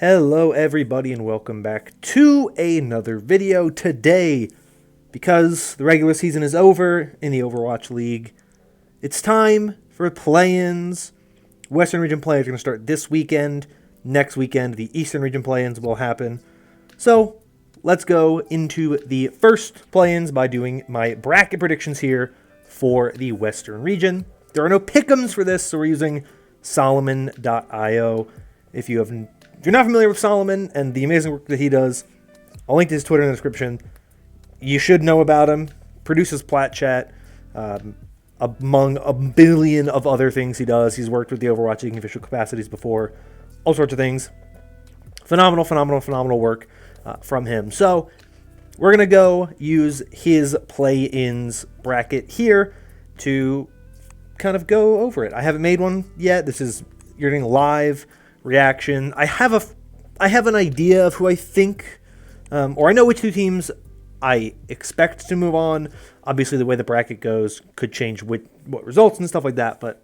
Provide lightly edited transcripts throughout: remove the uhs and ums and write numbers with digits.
Hello everybody and welcome back to another video today. Because the regular season is over in the Overwatch League, it's time for play-ins. Western region play-ins are going to start this weekend. Next weekend the Eastern region play-ins will happen. So let's go into the first play-ins by doing my bracket predictions here for the Western region. There are no pickems for this, so we're using Solomon.io. If you're not familiar with Solomon and the amazing work that he does, I'll link to his Twitter in the description. You should know about him. Produces Plat Chat, among a billion of other things he does. He's worked with the Overwatch League in official capacities before. All sorts of things. Phenomenal work from him. So we're going to go use his play-ins bracket here to kind of go over it. I haven't made one yet. You're getting live reaction. I have an idea of who I think, or I know which two teams I expect to move on. Obviously, the way the bracket goes could change what results and stuff like that, but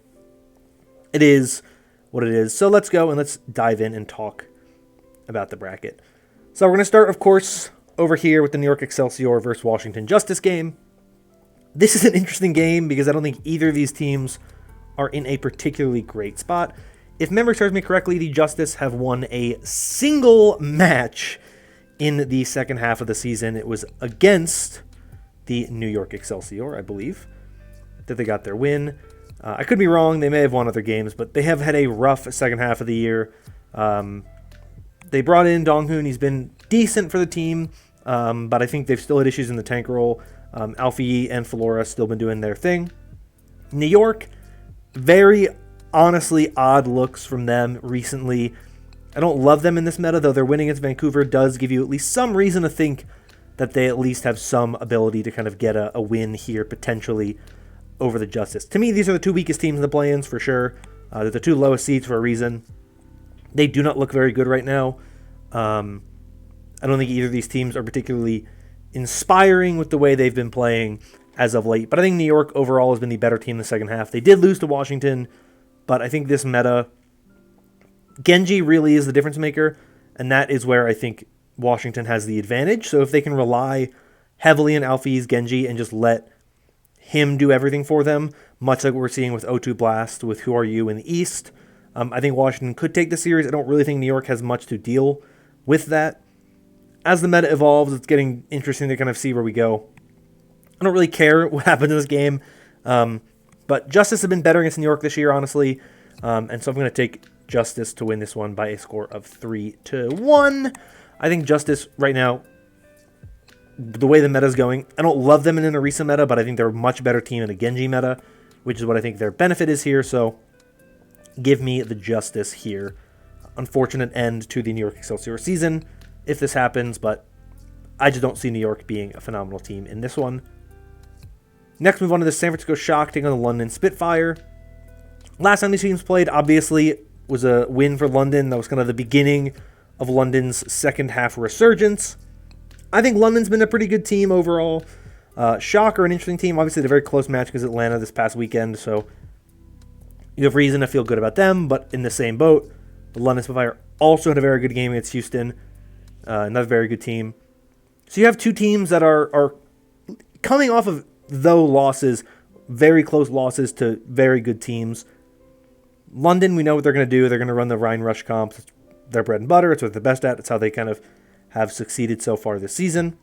it is what it is. So let's go and let's dive in and talk about the bracket. So we're going to start, of course, over here with the New York Excelsior versus Washington Justice game. This is an interesting game because I don't think either of these teams are in a particularly great spot. If memory serves me correctly, the Justice have won a single match in the second half of the season. It was against the New York Excelsior, I believe, that they got their win. I could be wrong. They may have won other games, but they have had a rough second half of the year. They brought in Donghoon. He's been decent for the team, but I think they've still had issues in the tank role. ATVI and Flora still been doing their thing. New York, very honestly odd looks from them recently. I don't love them in this meta, though their winning against Vancouver does give you at least some reason to think that they at least have some ability to kind of get a win here potentially over the Justice. To me, these are the two weakest teams in the play-ins for sure. They're the two lowest seeds for a reason. They do not look very good right now. I don't think either of these teams are particularly inspiring with the way they've been playing as of late. But I think New York overall has been the better team in the second half. They did lose to Washington, but I think this meta, Genji really is the difference maker, and that is where I think Washington has the advantage. So if they can rely heavily on Alfie's Genji and just let him do everything for them, much like what we're seeing with O2 Blast, with Who Are You in the East, I think Washington could take the series. I don't really think New York has much to deal with that. As the meta evolves, it's getting interesting to kind of see where we go. I don't really care what happens in this game, but Justice have been better against New York this year, honestly, and so I'm going to take Justice to win this one by a score of 3-1. I think Justice right now, the way the meta is going, I don't love them in an Orisa meta, but I think they're a much better team in a Genji meta, which is what I think their benefit is here. So give me the Justice here. Unfortunate end to the New York Excelsior season if this happens, but I just don't see New York being a phenomenal team in this one. Next, move on to the San Francisco Shock taking on the London Spitfire. Last time these teams played, obviously, was a win for London. That was kind of the beginning of London's second half resurgence. I think London's been a pretty good team overall. Shock are an interesting team. Obviously, they're a very close match because Atlanta this past weekend, so you have reason to feel good about them, but in the same boat, the London Spitfire also had a very good game against Houston. Another very good team. So you have two teams that are coming off of, though losses, very close losses to very good teams. London, we know what they're going to do. They're going to run the Rhine Rush comps. It's their bread and butter. It's what they're best at. It's how they kind of have succeeded so far this season.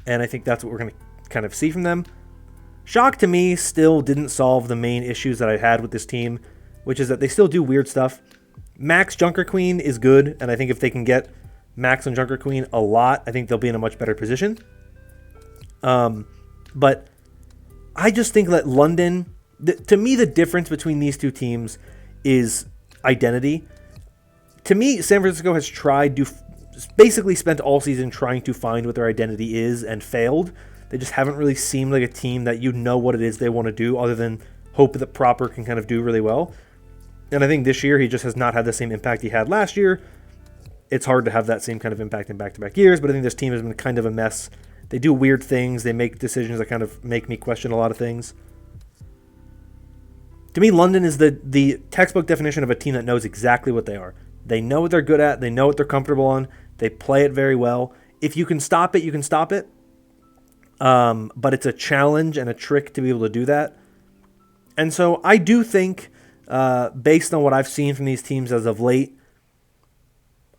And I think that's what we're going to kind of see from them. Shock, to me, still didn't solve the main issues that I had with this team, which is that they still do weird stuff. Max Junker Queen is good, and I think if they can get Max and Junker Queen a lot, I think they'll be in a much better position. But I just think that London, to me, the difference between these two teams is identity. To me, San Francisco has basically spent all season trying to find what their identity is and failed. They just haven't really seemed like a team that you know what it is they want to do, other than hope that Proper can kind of do really well. And I think this year he just has not had the same impact he had last year. It's hard to have that same kind of impact in back-to-back years, but I think this team has been kind of a mess. They do weird things. They make decisions that kind of make me question a lot of things. To me, London is the textbook definition of a team that knows exactly what they are. They know what they're good at. They know what they're comfortable on. They play it very well. If you can stop it, you can stop it. But it's a challenge and a trick to be able to do that. And so I do think, based on what I've seen from these teams as of late,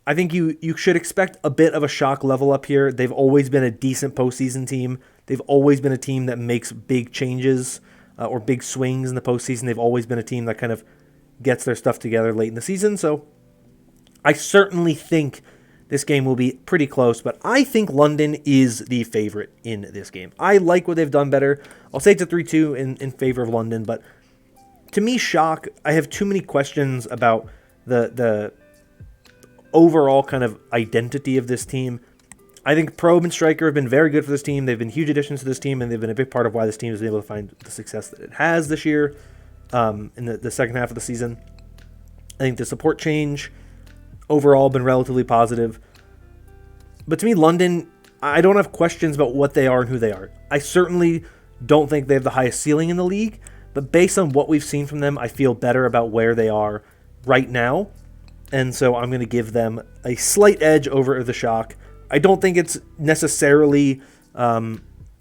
I think you should expect a bit of a shock level up here. They've always been a decent postseason team. They've always been a team that makes big changes or big swings in the postseason. They've always been a team that kind of gets their stuff together late in the season. So I certainly think this game will be pretty close, but I think London is the favorite in this game. I like what they've done better. I'll say it's a 3-2 in favor of London, but to me, shock, I have too many questions about the overall kind of identity of this team. I think Probe and Striker have been very good for this team. They've been huge additions to this team, and they've been a big part of why this team has been able to find the success that it has this year in the second half of the season. I think the support change overall been relatively positive. But to me, London, I don't have questions about what they are and who they are. I certainly don't think they have the highest ceiling in the league, but based on what we've seen from them, I feel better about where they are right now. And so I'm going to give them a slight edge over the Shock. I don't think it's necessarily a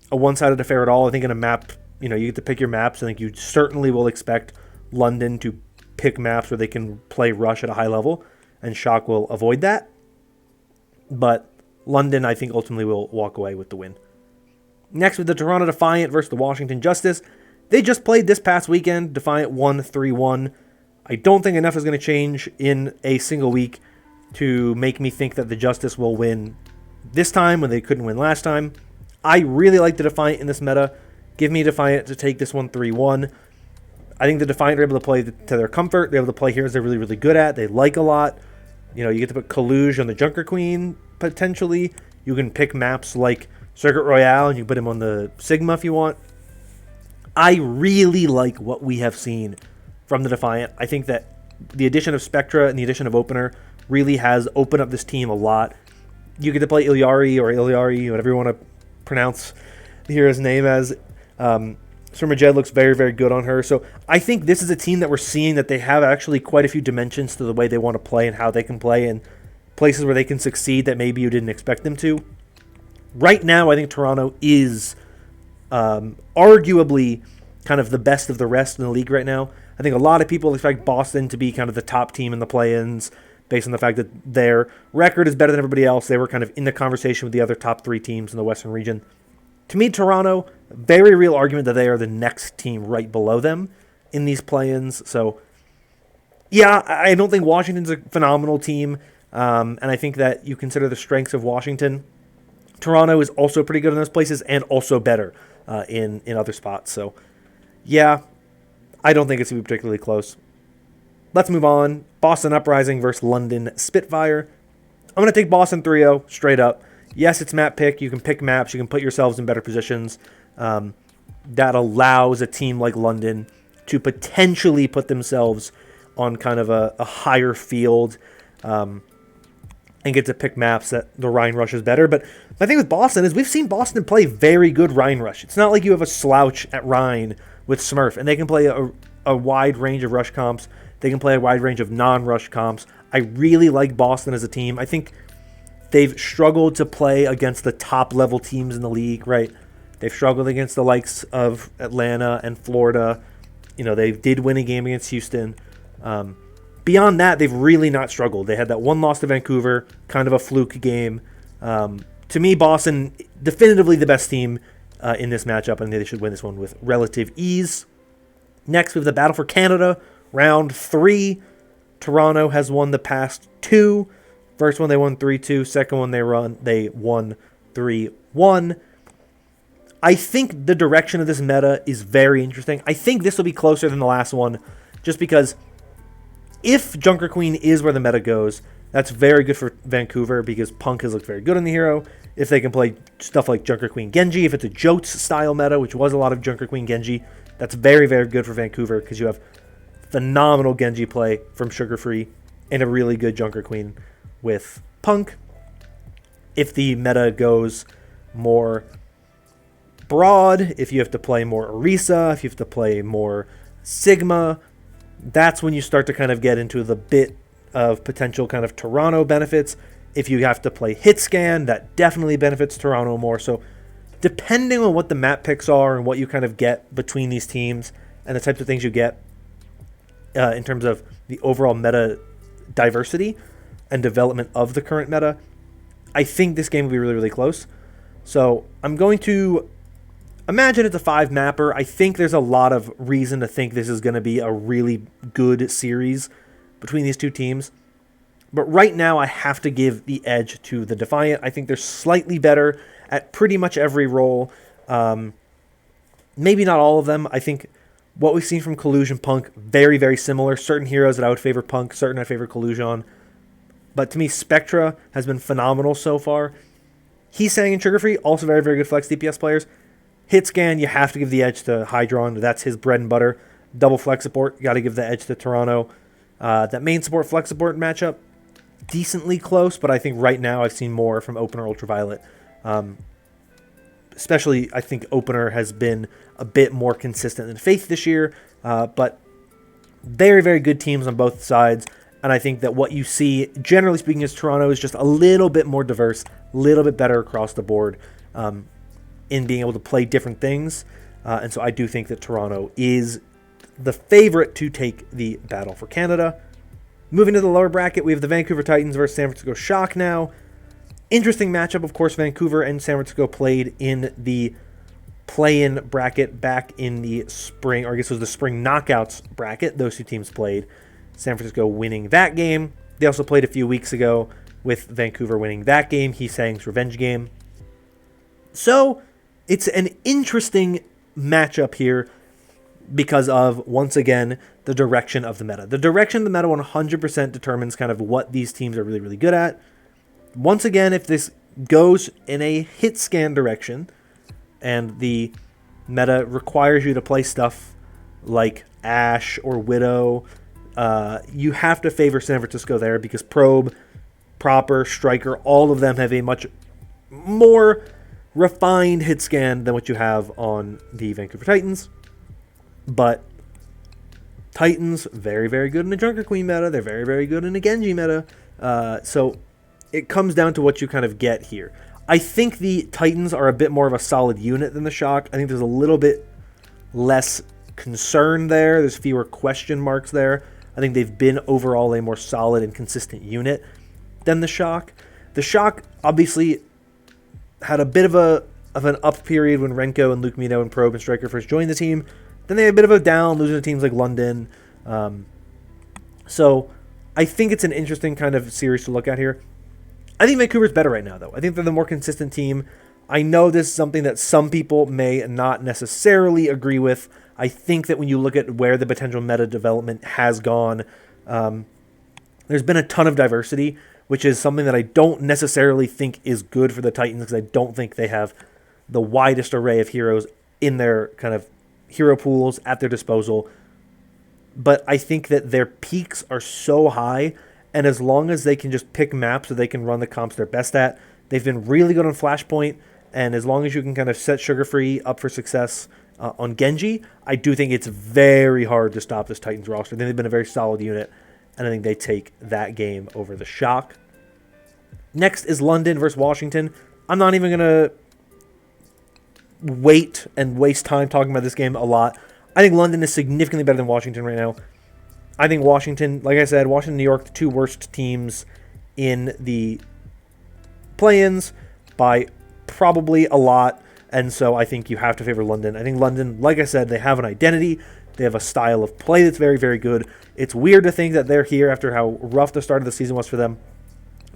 one-sided affair at all. I think in a map, you get to pick your maps. I think you certainly will expect London to pick maps where they can play Rush at a high level, and Shock will avoid that. But London, I think, ultimately will walk away with the win. Next, with the Toronto Defiant versus the Washington Justice. They just played this past weekend. Defiant won 3-1. I don't think enough is going to change in a single week to make me think that the Justice will win this time when they couldn't win last time. I really like the Defiant in this meta. Give me Defiant to take this one 3-1. I think the Defiant are able to play to their comfort. They're able to play heroes they're really, really good at. They like a lot. You get to put Kaluge on the Junker Queen, potentially. You can pick maps like Circuit Royale, and you can put him on the Sigma if you want. I really like what we have seen from the Defiant. I think that the addition of Spectra and the addition of Opener really has opened up this team a lot. You get to play Ilyari, whatever you want to pronounce the hero's name as. Surmajed looks very, very good on her. So I think this is a team that we're seeing that they have actually quite a few dimensions to the way they want to play and how they can play, and places where they can succeed that maybe you didn't expect them to. Right now, I think Toronto is arguably kind of the best of the rest in the league right now. I think a lot of people expect Boston to be kind of the top team in the play-ins based on the fact that their record is better than everybody else. They were kind of in the conversation with the other top three teams in the Western region. To me, Toronto, very real argument that they are the next team right below them in these play-ins. So, yeah, I don't think Washington's a phenomenal team, and I think that you consider the strengths of Washington. Toronto is also pretty good in those places and also better in other spots. So, yeah, I don't think it's going to be particularly close. Let's move on. Boston Uprising versus London Spitfire. I'm going to take Boston 3-0 straight up. Yes, it's map pick. You can pick maps. You can put yourselves in better positions. That allows a team like London to potentially put themselves on kind of a higher field and get to pick maps that the Rhine Rush is better. But my thing with Boston is we've seen Boston play very good Rhine Rush. It's not like you have a slouch at Rhine with Smurf, and they can play a wide range of rush comps. They can play a wide range of non-rush comps. I really like Boston as a team. I think they've struggled to play against the top-level teams in the league, right? They've struggled against the likes of Atlanta and Florida. They did win a game against Houston. Beyond that, they've really not struggled. They had that one loss to Vancouver, kind of a fluke game. To me, Boston, definitively the best team in this matchup, and they should win this one with relative ease. Next, we have the Battle for Canada, round 3. Toronto has won the past 2. First one they won 3-2. Second one they won 3-1. I think the direction of this meta is very interesting. I think this will be closer than the last one, just because if Junker Queen is where the meta goes, that's very good for Vancouver because Punk has looked very good on the hero. If they can play stuff like Junker Queen Genji, if it's a Jotes style meta, which was a lot of Junker Queen Genji, that's very, very good for Vancouver because you have phenomenal Genji play from Sugar Free and a really good Junker Queen with Punk. If the meta goes more broad, if you have to play more Orisa, if you have to play more Sigma, that's when you start to kind of get into the bit of potential kind of Toronto benefits. If you have to play hit scan, that definitely benefits Toronto more. So depending on what the map picks are and what you kind of get between these teams and the types of things you get in terms of the overall meta diversity and development of the current meta, I think this game will be really, really close. So I'm going to imagine it's a 5-mapper. I think there's a lot of reason to think this is going to be a really good series between these two teams. But right now, I have to give the edge to the Defiant. I think they're slightly better at pretty much every role. Maybe not all of them. I think what we've seen from Collusion Punk, very, very similar. Certain heroes that I would favor Punk, certain I favor Collusion. But to me, Spectra has been phenomenal so far. Heesang and Sugar Free, also very, very good flex DPS players. Hitscan, you have to give the edge to Hydron. That's his bread and butter. Double flex support, you got to give the edge to Toronto. That main support, flex support matchup, decently close, but I think right now I've seen more from Opener Ultraviolet. Especially, I think Opener has been a bit more consistent than Faith this year, but very, very good teams on both sides. And I think that what you see, generally speaking, is Toronto is just a little bit more diverse, a little bit better across the board in being able to play different things. And so I do think that Toronto is the favorite to take the battle for Canada. Moving to the lower bracket, we have the Vancouver Titans versus San Francisco Shock now. Interesting matchup, of course. Vancouver and San Francisco played in the play-in bracket back in the spring, or I guess it was the spring knockouts bracket. Those two teams played. San Francisco winning that game. They also played a few weeks ago with Vancouver winning that game. Heesang's revenge game. So it's an interesting matchup here because of, once again, the direction of the meta. The direction of the meta 100% determines kind of what these teams are really, really good at. Once again, if this goes in a hit scan direction and the meta requires you to play stuff like Ashe or Widow, you have to favor San Francisco there because Probe, Proper, Striker, all of them have a much more refined hit scan than what you have on the Vancouver Titans. But Titans, very, very good in the Junker Queen meta. They're very, very good in the Genji meta. So it comes down to what you kind of get here. I think the Titans are a bit more of a solid unit than the Shock. I think there's a little bit less concern there. There's fewer question marks there. I think they've been overall a more solid and consistent unit than the Shock. The Shock obviously had a bit of an up period when Renko and Luke Mino and Probe and Striker first joined the team. Then they had a bit of a down, losing to teams like London. So I think it's an interesting kind of series to look at here. I think Vancouver's better right now, though. I think they're the more consistent team. I know this is something that some people may not necessarily agree with. I think that when you look at where the potential meta development has gone, there's been a ton of diversity, which is something that I don't necessarily think is good for the Titans because I don't think they have the widest array of heroes in their kind of hero pools at their disposal. But I think that their peaks are so high, and as long as they can just pick maps that they can run the comps they're best at, they've been really good on Flashpoint, and as long as you can kind of set Sugar Free up for success on Genji, I do think it's very hard to stop this Titans roster. I think they've been a very solid unit, and I think they take that game over the Shock. Next is London versus Washington. I'm not even going to wait and waste time talking about this game a lot. I think London is significantly better than Washington right now. I think Washington, like I said, Washington and New York, the two worst teams in the play-ins by probably a lot, and so I think you have to favor London. I think London, like I said, they have an identity. They have a style of play that's very, very good. It's weird to think that they're here after how rough the start of the season was for them,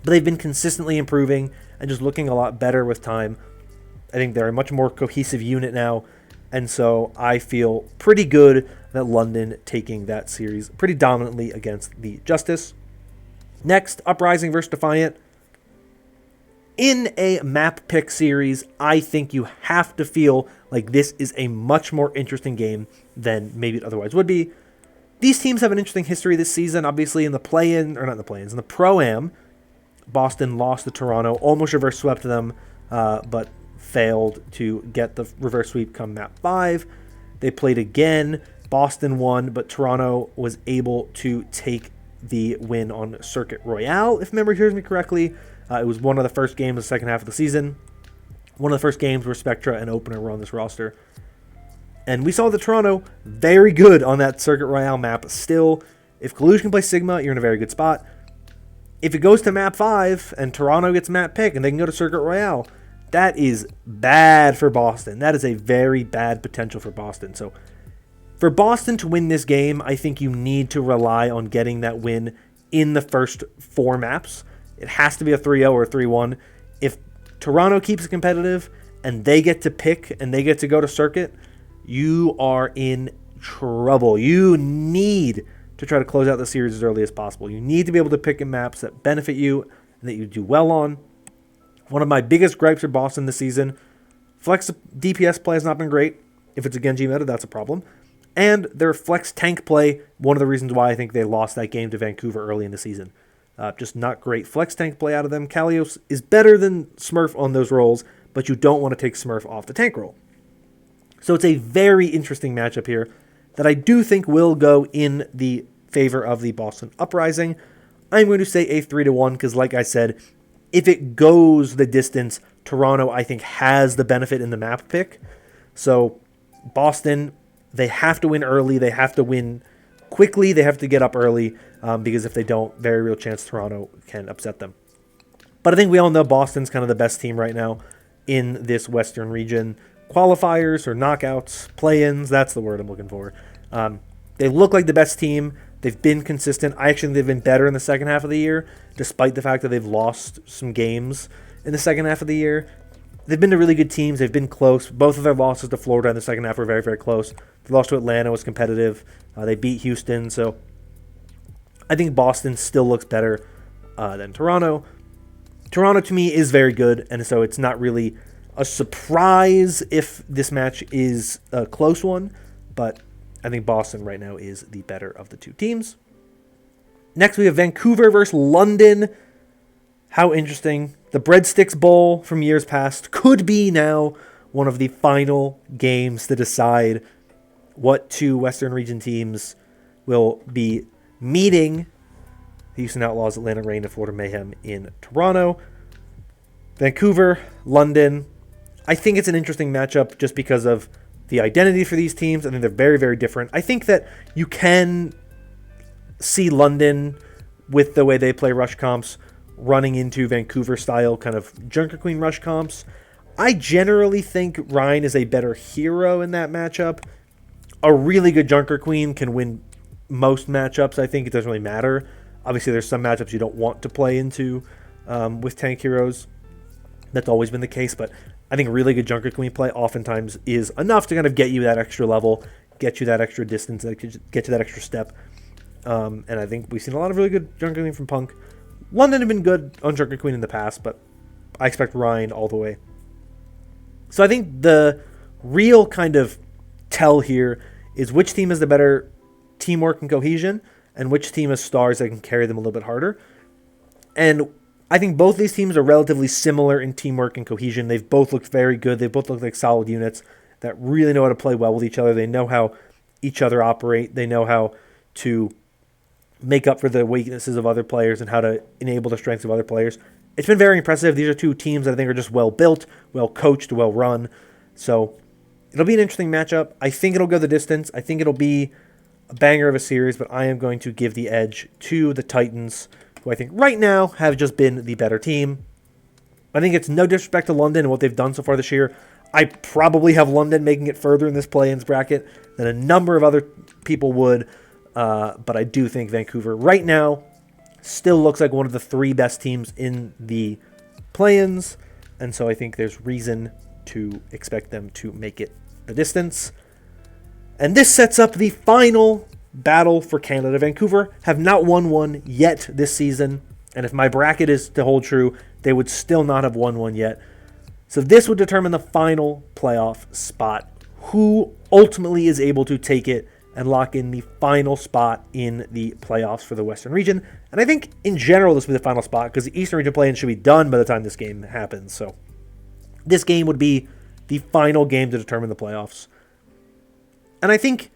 but they've been consistently improving and just looking a lot better with time. I think they're a much more cohesive unit now, and so I feel pretty good that London taking that series pretty dominantly against the Justice. Next, Uprising versus Defiant. In a map pick series, I think you have to feel like this is a much more interesting game than maybe it otherwise would be. These teams have an interesting history this season. Obviously, in the play-in, or not in the play-ins, in the Pro-Am, Boston lost to Toronto, almost reverse swept them, but failed to get the reverse sweep come map 5. They played again. Boston won, but Toronto was able to take the win on Circuit Royale, if memory serves me correctly. It was one of the first games of the second half of the season. One of the first games where Spectra and Opener were on this roster. And we saw the Toronto very good on that Circuit Royale map. Still, if Kalush can play Sigma, you're in a very good spot. If it goes to map 5 and Toronto gets map pick and they can go to Circuit Royale, that is bad for Boston. That is a very bad potential for Boston. So for Boston to win this game, I think you need to rely on getting that win in the first 4 maps. It has to be a 3-0 or a 3-1. If Toronto keeps it competitive and they get to pick and they get to go to Circuit, you are in trouble. You need to try to close out the series as early as possible. You need to be able to pick in maps that benefit you and that you do well on. One of my biggest gripes for Boston this season, flex DPS play has not been great. If it's a Genji meta, that's a problem. And their flex tank play, one of the reasons why I think they lost that game to Vancouver early in the season. Just not great flex tank play out of them. Kalios is better than Smurf on those roles, but you don't want to take Smurf off the tank role. So it's a very interesting matchup here that I do think will go in the favor of the Boston Uprising. I'm going to say a 3-1 because, like I said, if it goes the distance, Toronto, I think, has the benefit in the map pick. So Boston, they have to win early. They have to win quickly. They have to get up early because if they don't, very real chance Toronto can upset them. But I think we all know Boston's kind of the best team right now in this Western region. Qualifiers or knockouts, play-ins, that's the word I'm looking for. They look like the best team. They've been consistent. I actually think they've been better in the second half of the year, despite the fact that they've lost some games in the second half of the year. They've been to really good teams. They've been close. Both of their losses to Florida in the second half were very, very close. The loss to Atlanta was competitive. They beat Houston. So I think Boston still looks better than Toronto. Toronto, to me, is very good, and so it's not really a surprise if this match is a close one, but I think Boston right now is the better of the two teams. Next, we have Vancouver versus London. How interesting. The Breadsticks Bowl from years past could be now one of the final games to decide what two Western region teams will be meeting. The Houston Outlaws, Atlanta Reign, and Florida Mayhem in Toronto. Vancouver, London. I think it's an interesting matchup just because of the identity for these teams. I think they're very, very different. I think that you can see London, with the way they play rush comps, running into Vancouver-style kind of Junker Queen rush comps. I generally think Ryan is a better hero in that matchup. A really good Junker Queen can win most matchups. I think it doesn't really matter. Obviously, there's some matchups you don't want to play into with tank heroes. That's always been the case, but I think really good Junker Queen play oftentimes is enough to kind of get you that extra level, get you that extra distance, get you that extra step. And I think we've seen a lot of really good Junker Queen from Punk. London have been good on Junker Queen in the past, but I expect Ryan all the way. So I think the real kind of tell here is which team has the better teamwork and cohesion, and which team has stars that can carry them a little bit harder. And I think both these teams are relatively similar in teamwork and cohesion. They've both looked very good. They both look like solid units that really know how to play well with each other. They know how each other operate. They know how to make up for the weaknesses of other players and how to enable the strengths of other players. It's been very impressive. These are two teams that I think are just well built, well coached, well run. So it'll be an interesting matchup. I think it'll go the distance. I think it'll be a banger of a series, but I am going to give the edge to the Titans, who I think right now have just been the better team. I think it's no disrespect to London and what they've done so far this year. I probably have London making it further in this play-ins bracket than a number of other people would, but I do think Vancouver right now still looks like one of the three best teams in the play-ins, and so I think there's reason to expect them to make it the distance. And this sets up the final battle for Canada. Vancouver have not won one yet this season, and if my bracket is to hold true, they would still not have won one yet. So this would determine the final playoff spot, who ultimately is able to take it and lock in the final spot in the playoffs for the Western region. And I think in general this will be the final spot because the Eastern region play-in should be done by the time this game happens. So this game would be the final game to determine the playoffs. And I think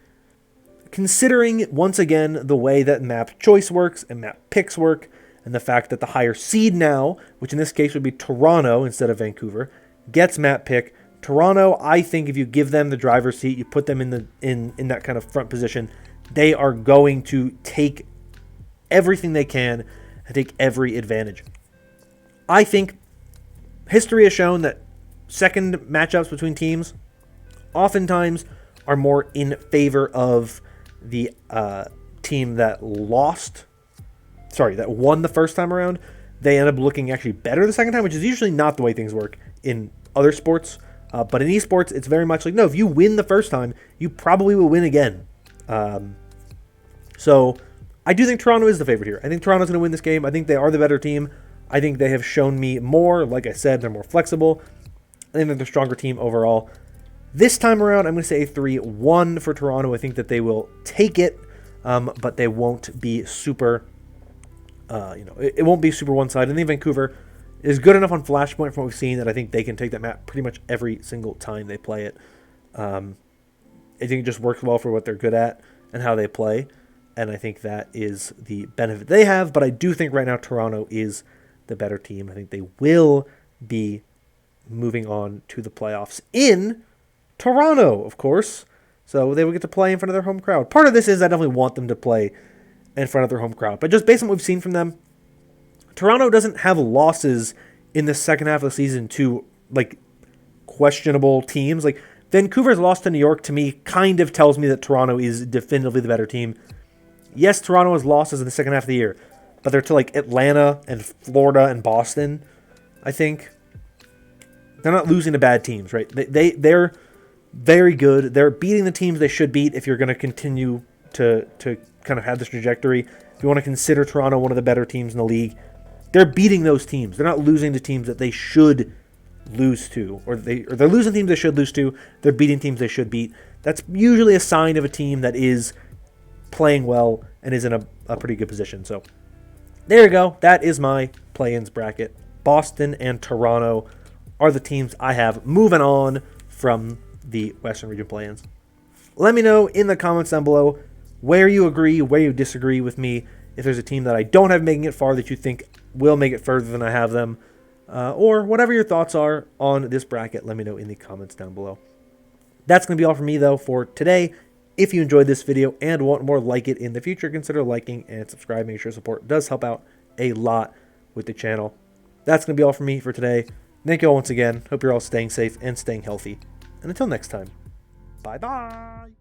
considering, once again, the way that map choice works and map picks work, and the fact that the higher seed now, which in this case would be Toronto instead of Vancouver, gets map pick. Toronto, I think if you give them the driver's seat, you put them in that kind of front position, they are going to take everything they can and take every advantage. I think history has shown that second matchups between teams oftentimes are more in favor of the team that won the first time around. They end up looking actually better the second time, which is usually not the way things work in other sports. But in esports, it's very much like, no, if you win the first time, you probably will win again. So I do think Toronto is the favorite here. I think Toronto's going to win this game. I think they are the better team. I think they have shown me more. Like I said, they're more flexible. I think they're the stronger team overall. This time around, I'm going to say a 3-1 for Toronto. I think that they will take it, but they won't be super, it won't be super one-sided. I think Vancouver is good enough on Flashpoint from what we've seen that I think they can take that map pretty much every single time they play it. I think it just works well for what they're good at and how they play, and I think that is the benefit they have, but I do think right now Toronto is the better team. I think they will be moving on to the playoffs in Toronto, of course. So they will get to play in front of their home crowd. Part of this is I definitely want them to play in front of their home crowd. But just based on what we've seen from them, Toronto doesn't have losses in the second half of the season to, like, questionable teams. Like, Vancouver's loss to New York, to me, kind of tells me that Toronto is definitively the better team. Yes, Toronto has losses in the second half of the year, but they're to, like, Atlanta and Florida and Boston, I think. They're not losing to bad teams, right? They're very good. They're beating the teams they should beat if you're going to continue to kind of have this trajectory. If you want to consider Toronto one of the better teams in the league, they're beating those teams. They're not losing to teams that they should lose to, or they're losing teams they should lose to. They're beating teams they should beat. That's usually a sign of a team that is playing well and is in a pretty good position. So there you go. That is my play-ins bracket. Boston and Toronto are the teams I have moving on from the Western Region play-ins. Let me know in the comments down below where you agree, where you disagree with me. If there's a team that I don't have making it far that you think will make it further than I have them, or whatever your thoughts are on this bracket, let me know in the comments down below. That's going to be all from me, though, for today. If you enjoyed this video and want more like it in the future, consider liking and subscribing. Your support does help out a lot with the channel. That's going to be all from me for today. Thank you all once again. Hope you're all staying safe and staying healthy. And until next time, bye-bye.